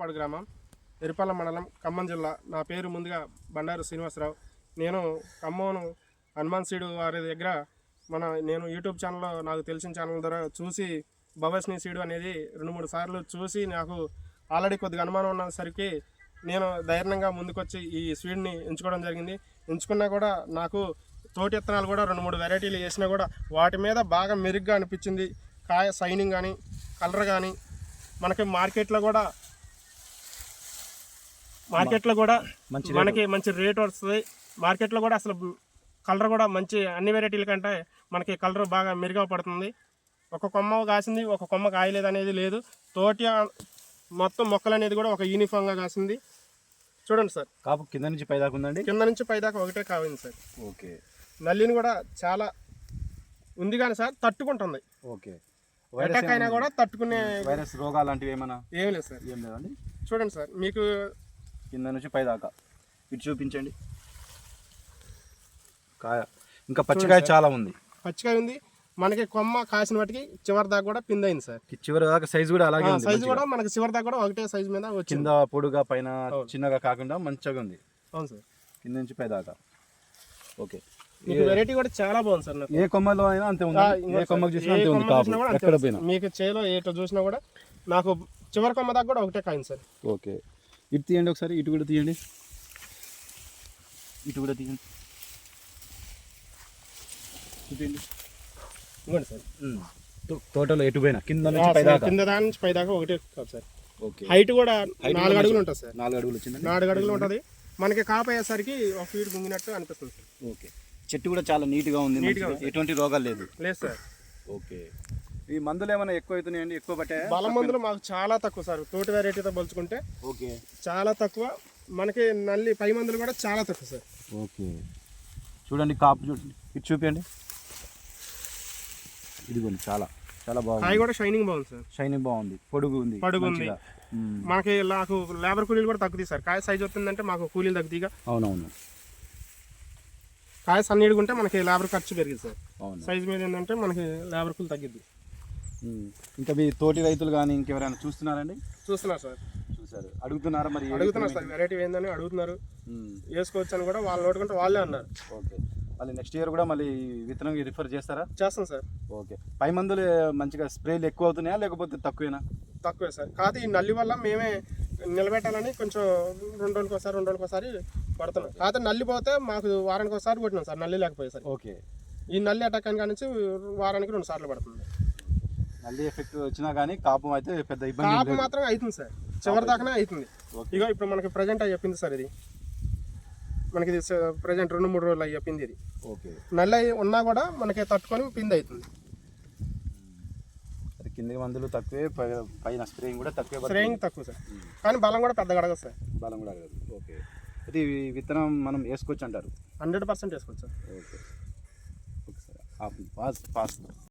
ఉప్పాడు గ్రామం, ఎరుపల్ల మండలం, ఖమ్మం జిల్లా. నా పేరు ముందుగా బండారు శ్రీనివాసరావు. నేను ఖమ్మం హనుమాన్ సీడ్ వారి దగ్గర నేను యూట్యూబ్ ఛానల్లో నాకు తెలిసిన ఛానల్ ద్వారా చూసి భవస్ని సీడ్ అనేది 2-3 సార్లు చూసి నాకు ఆల్రెడీ కొద్దిగా అనుమానం ఉన్నసరికి నేను ధైర్యంగా ముందుకొచ్చి ఈ సీడ్ని ఎంచుకోవడం జరిగింది. ఎంచుకున్నా కూడా నాకు తోటి విత్తనాలు కూడా 2-3 వెరైటీలు వేసినా కూడా వాటి మీద బాగా మెరుగ్గా అనిపించింది. కాయ సైనింగ్ కానీ కలర్ కానీ మనకి మార్కెట్లో కూడా మనకి మంచి రేట్ వస్తుంది. మార్కెట్లో కూడా అసలు కలర్ కూడా మంచి అన్ని వెరైటీల కంటే మనకి కలర్ బాగా మెరుగా పడుతుంది. ఒక కొమ్మ కాసింది, ఒక కొమ్మ కాయలేదు అనేది లేదు. తోటి మొత్తం మొక్కలు అనేది కూడా ఒక యూనిఫామ్గా కాసింది. చూడండి సార్, కాపు కింద నుంచి పైదాకా ఉందండి. కింద నుంచి పైదాకా ఒకటే కావింది సార్. ఓకే, నల్లిని కూడా చాలా ఉంది కానీ సార్ తట్టుకుంటుంది. ఓకే, అటాక్ అయినా కూడా తట్టుకునే వైరస్ రోగాలు లాంటివి ఏమైనా ఏం లేదు సార్. ఏం లేదండి. చూడండి సార్, మీకు కింద నుంచి పైదాకా ఇటు చూపించండి. కాయ ఇంకా పచ్చికాయ చాలా ఉంది. పచ్చికాయ ఉంది. మనకి కొమ్మ కాసిన వాటికి చివరి దాకా కూడా పిందైంది సార్. చివరి దాకా సైజు కూడా అలాగే ఉంది. సైజు కూడా మనకి చివరి దాకా కూడా ఒకటే సైజు మీద వచ్చింది. కింద పొడుగా పైన చిన్నగా కాకుండా మంచిగా ఉంది. అవును సార్, కింద నుంచి పై దాకా. ఓకే, వెరైటీ కూడా చాలా బాగుంది సార్. ఏ కొమ్మలో అయినా అంతే ఉంది. ఏ కొమ్మకు చూసినా అంతే ఉంది కాపు. ఎక్కడ పోయినా మీకు చేలో ఏటో చూసినా కూడా నాకు చివరి కొమ్మ దాకా కూడా ఒకటే కాయింది సార్. ఓకే, ఇటు తీయండి ఒకసారి. ఇటు కూడా తీయండి. ఇటు కూడా తీయండి. ఇవ్వండి సార్. టోటల్ ఎటు పోయినా కింద నుంచి పైదాకా, కింద దాని నుంచి పైదాకా ఒకటే కాదు సార్. ఓకే, హైట్ కూడా 4 అడుగులు ఉంటుంది సార్. 4 అడుగులు వచ్చింది. 4 అడుగులు ఉంటుంది. మనకి కాపు అయ్యేసరికి ఒక ఫీట్ గుంగినట్టు అనిపిస్తుంది సార్. ఓకే, చెట్టు కూడా చాలా నీట్గా ఉంది. ఎటువంటి రోగాలు లేదు సార్. ఓకే, ఈ మందులు ఏమైనా ఎక్కువ అవుతున్నాయండి? ఎక్కువ పట్టే బలం మందులు మాకు చాలా తక్కువ సార్. తోటి వెరైటీతో పోల్చుకుంటే ఓకే చాలా తక్కువ. మనకి నల్లి పై మందులు కూడా చాలా తక్కువ సార్. ఓకే, చూడండి కాపు చూడండి. ఇటు చూపించండి. ఇదిగోండి, చాలా చాలా బాగుంది. కాయ కూడా షైనింగ్ బాగుంది సార్. షైనింగ్ బాగుంది. పొడుగు ఉంది. మనకి నాకు లేబర్ కూలీలు కూడా తగ్గుతాయి సార్. కాయ సైజ్ వస్తుందంటే మాకు కూలీలు తగ్గుతాయిగా. అవునవును. కాయ సన్నీడుగా ఉంటే మనకి లేబర్ ఖర్చు పెరిగింది సార్. అవును, సైజ్ మీద ఏంటంటే మనకి లేబర్ కూలి తగ్గిద్ది. ఇంకా మీ తోటి రైతులు కానీ ఇంకెవరైనా చూస్తున్నారండి? చూస్తున్నారు సార్. చూసారు, అడుగుతున్నారా? మరి అడుగుతున్నారు సార్. వెరైటీ ఏందని అడుగుతున్నారు. వేసుకోవచ్చు అని కూడా వాళ్ళు నోటుకుంటే వాళ్ళే అన్నారు. ఓకే, మళ్ళీ నెక్స్ట్ ఇయర్ కూడా మళ్ళీ విత్తనం రిఫర్ చేస్తారా? చేస్తాం సార్. ఓకే, పై మందులు మంచిగా స్ప్రేలు ఎక్కువ అవుతున్నాయా లేకపోతే తక్కువేనా? తక్కువే సార్. కాదు ఈ నల్లి వల్ల మేమే నిలబెట్టాలని కొంచెం 2 రోజులకు ఒకసారి పడుతున్నాం. కాదు నల్లి పోతే మాకు వారానికి ఒకసారి కొట్టినాం సార్, నల్లి లేకపోయే సార్. ఓకే, ఈ నల్లి అటాక్ అయిన నుంచి వారానికి 2 సార్లు పడుతుంది. నల్లి ఎఫెక్ట్ వచ్చినా కానీ కాపు అయితే పెద్ద ఇబ్బంది. కాపు మాత్రం అవుతుంది సార్, చివరి దాకానే అవుతుంది. ఇగో ఇప్పుడు మనకి ప్రజెంట్ అయ్యి చెప్పింది సార్. ఇది మనకి ఇది ప్రజెంట్ 2-3 రోజులు అయ్యి చెప్పింది. ఇది ఓకే, నల్లి ఉన్నా కూడా మనకి తట్టుకొని పిండి అవుతుంది. కింది మందులు తక్కువే, పైన స్ప్రేయింగ్ కూడా తక్కువే. స్ప్రేయింగ్ తక్కువ సార్, కానీ బలం కూడా పెద్దగా అడగదు సార్. బలం కూడా అడగదు. ఓకే, అయితే ఈ విత్తనం మనం వేసుకోవచ్చు అంటారు? 100% వేసుకోవచ్చు sir. Okay, okay sir. Pass